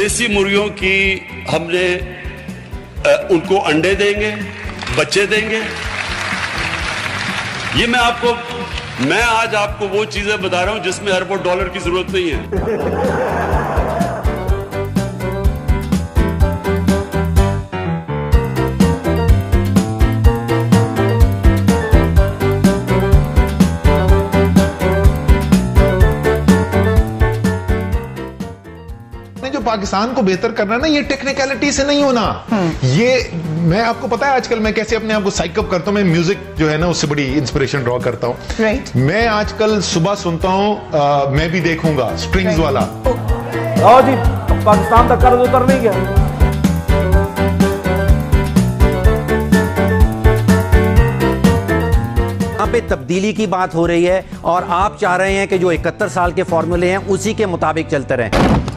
देसी मुर्गियों की हमने उनको अंडे देंगे, बच्चे देंगे। ये मैं आज आपको वो चीजें बता रहा हूं जिसमें अरबों डॉलर की जरूरत नहीं है। जो पाकिस्तान को बेहतर करना है ना, ये टेक्निकलिटी से नहीं होना। ये मैं आपको पता है आजकल मैं कैसे अपने आप को साइकअप करता हूं। मैं म्यूजिक जो है ना उससे बड़ी इंस्पिरेशन ड्रॉ करता हूं। राइट। मैं आजकल सुबह सुनता हूं मैं भी देखूंगा स्ट्रिंग्स वाला। आओ जी, पाकिस्तान का कर्ज उतर नहीं गया। यहाँ पे तब्दीली की बात हो रही है और आप चाह रहे हैं कि जो 71 साल के फॉर्मूले हैं उसी के मुताबिक चलते रहें।